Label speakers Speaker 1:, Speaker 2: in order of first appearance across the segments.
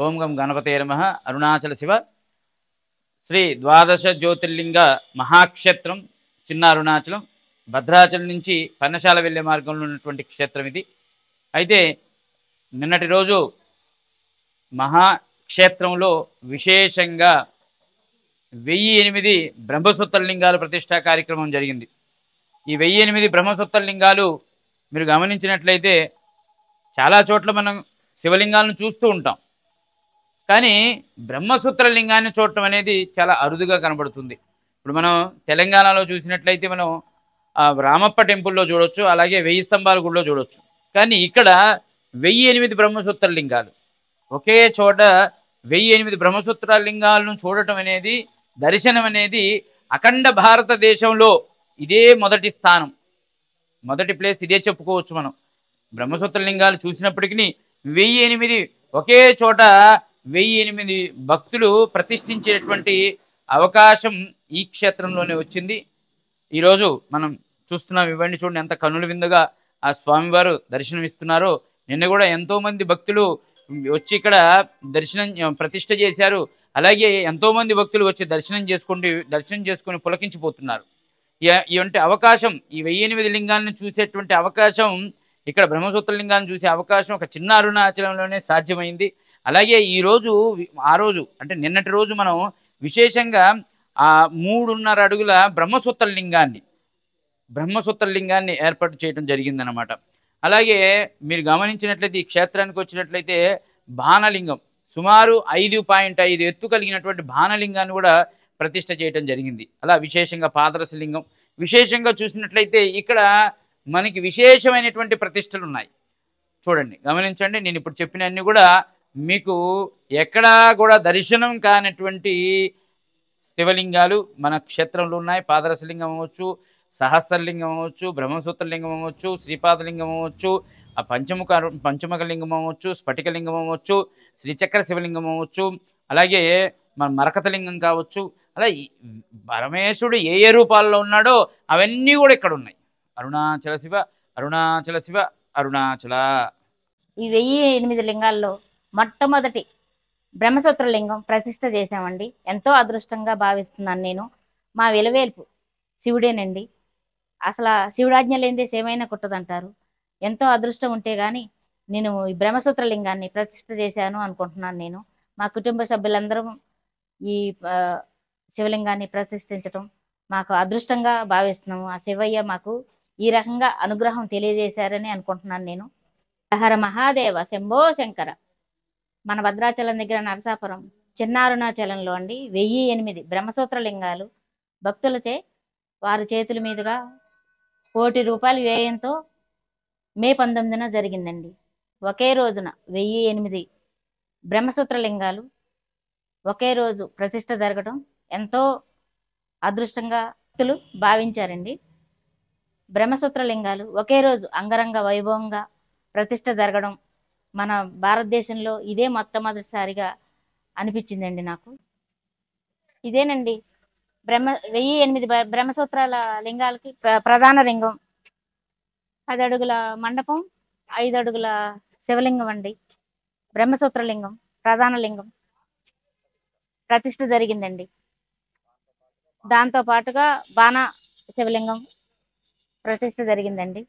Speaker 1: ఓం గం గణపతే నమః. అరుణాచల శివ శ్రీ ద్వాదశ జ్యోతిర్లింగ మహాక్షేత్రం చిన్న అరుణాచలం, భద్రాచలం నుంచి పర్ణశాల వెళ్ళే మార్గంలో ఉన్నటువంటి క్షేత్రం ఇది. అయితే నిన్నటి రోజు మహాక్షేత్రంలో విశేషంగా 1008 బ్రహ్మసూత్ర లింగాలు ప్రతిష్టా కార్యక్రమం జరిగింది. ఈ 1008 బ్రహ్మసూత్ర లింగాలు మీరు గమనించినట్లయితే చాలా చోట్ల మనం శివలింగాలను చూస్తూ ఉంటాం, కానీ బ్రహ్మసూత్ర లింగాన్ని చూడటం అనేది చాలా అరుదుగా కనబడుతుంది. ఇప్పుడు మనం తెలంగాణలో చూసినట్లయితే మనం రామప్ప టెంపుల్లో చూడొచ్చు, అలాగే 1000 స్తంభాల గుడిలో చూడొచ్చు. కానీ ఇక్కడ 1008 బ్రహ్మసూత్ర లింగాలు ఒకే చోట 1008 బ్రహ్మసూత్ర లింగాలను చూడటం అనేది, దర్శనం అనేది అఖండ భారతదేశంలో ఇదే మొదటి స్థానం, మొదటి ప్లేస్ ఇదే చెప్పుకోవచ్చు. మనం బ్రహ్మసూత్ర లింగాలు చూసినప్పటికీ 1008 ఒకే చోట 1008 భక్తులు ప్రతిష్ఠించేటువంటి అవకాశం ఈ క్షేత్రంలోనే వచ్చింది. ఈరోజు మనం చూస్తున్నాం. ఇవన్నీ చూడండి ఎంత కనుల విందుగా ఆ స్వామివారు దర్శనమిస్తున్నారో. నిన్న కూడా ఎంతోమంది భక్తులు వచ్చి ఇక్కడ ప్రతిష్ఠ చేశారు. అలాగే ఎంతోమంది భక్తులు వచ్చి దర్శనం చేసుకొని పులకించిపోతున్నారు. ఇవంటి అవకాశం, ఈ 1008 లింగాలను చూసేటువంటి అవకాశం, ఇక్కడ బ్రహ్మసూత్ర లింగాలను చూసే అవకాశం ఒక చిన్న అరుణాచలంలోనే సాధ్యమైంది. అలాగే ఆ రోజు అంటే నిన్నటి రోజు మనం విశేషంగా ఆ 3.5 అడుగుల బ్రహ్మసూత్ర లింగాన్ని ఏర్పాటు చేయడం జరిగిందనమాట. అలాగే మీరు గమనించినట్లయితే ఈ క్షేత్రానికి వచ్చినట్లయితే బాణలింగం సుమారు 5.5 ఎత్తు కలిగినటువంటి బాణలింగాన్ని కూడా ప్రతిష్ఠ చేయడం జరిగింది. అలా విశేషంగా పాదరస లింగం విశేషంగా చూసినట్లయితే ఇక్కడ మనకి విశేషమైనటువంటి ప్రతిష్టలు ఉన్నాయి. చూడండి, గమనించండి. నేను ఇప్పుడు చెప్పినవన్నీ కూడా మీకు ఎక్కడా కూడా దర్శనం కానటువంటి శివలింగాలు మన క్షేత్రంలో ఉన్నాయి. పాదరసలింగం అవ్వచ్చు, సహస్రలింగం అవ్వచ్చు, బ్రహ్మసూత్రలింగం అవ్వచ్చు, శ్రీపాదలింగం అవ్వచ్చు, ఆ పంచముఖ లింగం అవ్వచ్చు, స్ఫటికలింగం అవ్వచ్చు, శ్రీచక్ర శివలింగం అవ్వచ్చు, అలాగే మన మరకతలింగం కావచ్చు. అలా పరమేశ్వరుడు ఏ ఏ రూపాల్లో ఉన్నాడో అవన్నీ కూడా ఇక్కడ ఉన్నాయి. అరుణాచల శివ, అరుణాచల శివ, అరుణాచల.
Speaker 2: ఈ 1008 లింగాల్లో మొట్టమొదటి బ్రహ్మసూత్ర లింగం ప్రతిష్ఠ చేశామండి. ఎంతో అదృష్టంగా భావిస్తున్నాను నేను. మా వెలువేల్పు శివుడేనండి. అసలు శివుడాజ్ఞ లేనిదే సేమైనా కుట్టదంటారు. ఎంతో అదృష్టం ఉంటే కానీ నేను ఈ బ్రహ్మసూత్ర లింగాన్ని ప్రతిష్ఠ చేశాను అనుకుంటున్నాను. నేను మా కుటుంబ సభ్యులందరం ఈ శివలింగాన్ని ప్రతిష్ఠించడం మాకు అదృష్టంగా భావిస్తున్నాము. ఆ శివయ్య మాకు ఈ రకంగా అనుగ్రహం తెలియజేశారని అనుకుంటున్నాను నేను. హర మహాదేవ శంభో శంకర. మన భద్రాచలం దగ్గర నరసాపురం చిన్న అరుణాచలంలో అండి 1008 బ్రహ్మసూత్ర లింగాలు భక్తులచే వారి చేతుల మీదుగా ₹1 కోటి వ్యయంతో మే 19న జరిగిందండి. ఒకే రోజున 1008 బ్రహ్మసూత్ర లింగాలు ఒకే రోజు ప్రతిష్ఠ జరగడం ఎంతో అదృష్టంగా భక్తులు భావించారండి. బ్రహ్మసూత్ర లింగాలు ఒకే రోజు అంగరంగ వైభవంగా ప్రతిష్ఠ జరగడం మన భారతదేశంలో ఇదే మొట్టమొదటిసారిగా అనిపించిందండి నాకు. ఇదేనండి 1008 బ్రహ్మసూత్రాల లింగాలకి ప్రధాన లింగం. 10 అడుగుల మండపం, 5 అడుగుల శివలింగం అండి. బ్రహ్మసూత్ర లింగం ప్రధాన లింగం ప్రతిష్ఠ జరిగిందండి. దాంతో పాటుగా బాణ శివలింగం ప్రతిష్ఠ జరిగిందండి.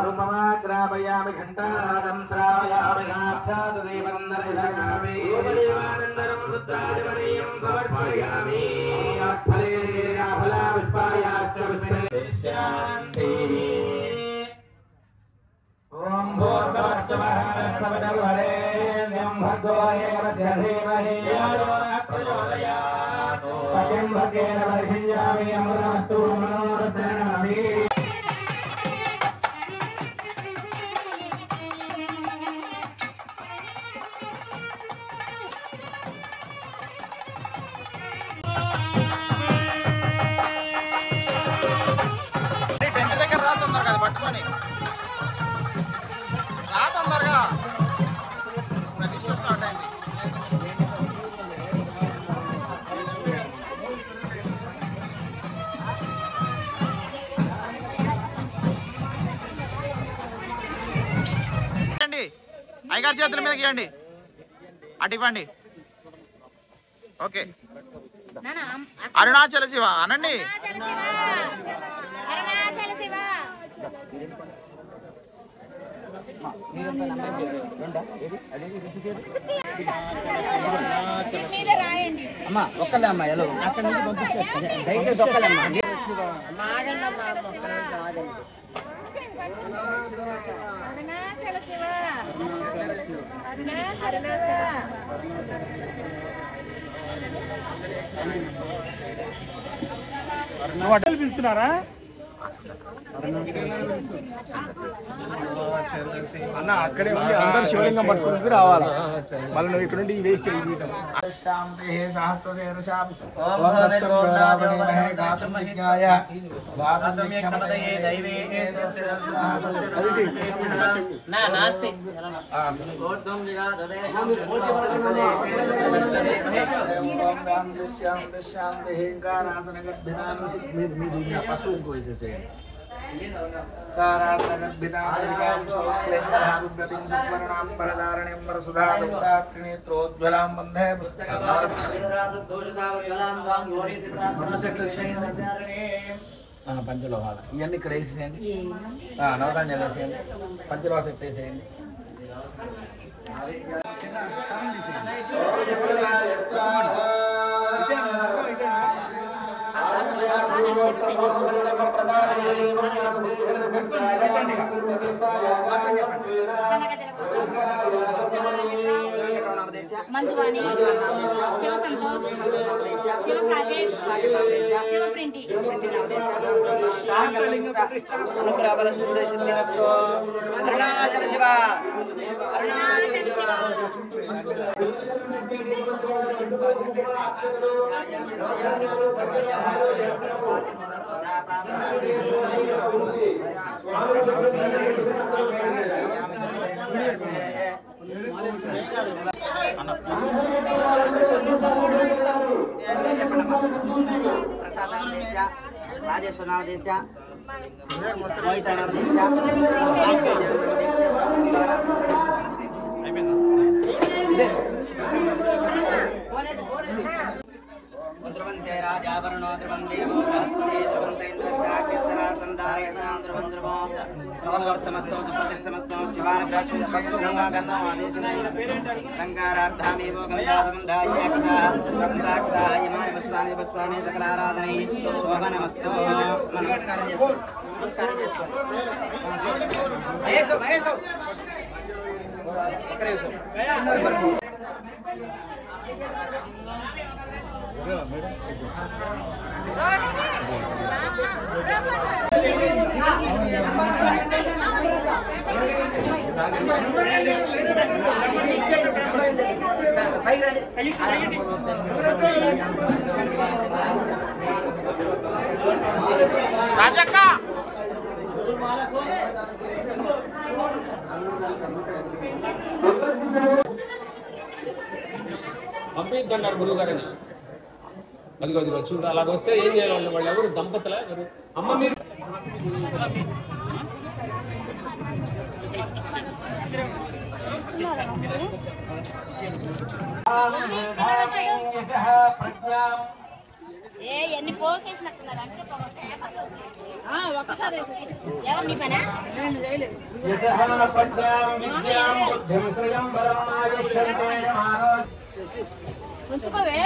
Speaker 3: रूपमाग्रापयामि घण्टानादं श्रावयामि नाथादेवन्दरयामि देवानन्दनं रुद्रादिमणीयं समर्पयामि फले फला पुष्पायाश्च पुष्पे शान्तिः ॐ भूर्भुवस्सुवः सवितुर्वरेण्यं भर्गो देवस्य धीमहि यो नः प्रचोदयात् सत्यं भगेन वर्धिष्यामि अमृतमस्तु मनोरथामि
Speaker 4: అయ్యగారి చేతుల మీద గీయండి అటు ఇవ్వండి ఓకే అరుణాచల శివ అనండి
Speaker 3: అమ్మా ఒక్కలే అమ్మా ఎలా అక్కడ నుంచి పంపించేస్తాను దయచేసి ఒక్కలే అమ్మా
Speaker 4: అడ్డలు పిలుస్తున్నారా
Speaker 5: అన్న అక్కడే ఉండి అందరు శివలింగం పట్టుకుని రావాలా మళ్ళీ నువ్వు ఇక్కడ నుండి వేస్ట్ చేయడం
Speaker 3: పశువు వేసేసేయండి పంచలోహాలు ఇవన్నీ ఇక్కడ వేసేసేయండి నవధాన్యాలు వేసేయండి పంచలోహ సెట్ వేసేయండి
Speaker 2: మంజువాణి శివ సంతోష్ శివ సాకేత్ శివ ప్రింటి
Speaker 3: అనుగ్రహబల సుందరశివస్తు అరుణాచల శివ అరుణాచల శివ ప్రసాదావదేశ రాజేశ్వరనామదేశ మోహితానామదేశ ధ్రువంతే రాజావరుణో ధ్రువందేవో బృహస్పతి ధ్రువంతేంద్రచాఖ్యసరాసంధారయతాం ధ్రువం ధ్రువం సమవర్తమస్తో సుప్రతిష్టమస్తో శివానుగ్రహం పసుపు గంగా గంధం ఆదేశం రంగారార్థామేవో గంధాక్ష ఇమాని పుష్పాని సకలారాధనై శోభనమస్తో నమస్కారం చేసుకోండి నమస్కారం చేసుకోండి ఒక్క నిమిషం
Speaker 4: రాజక్క
Speaker 6: పంపిద్దన్నారు గురువు గారిని అదిగో అదిగో చూడు అలాగ వస్తే ఏం చేయాలి వాళ్ళు ఎవరు దంపతుల ఎవరు అమ్మ మీరు
Speaker 2: ఏ ఎన్ని పోసేసినట్టున్నారు అంటే ఒకసారి ఎవరు నీ పనా ఉంచుకోవే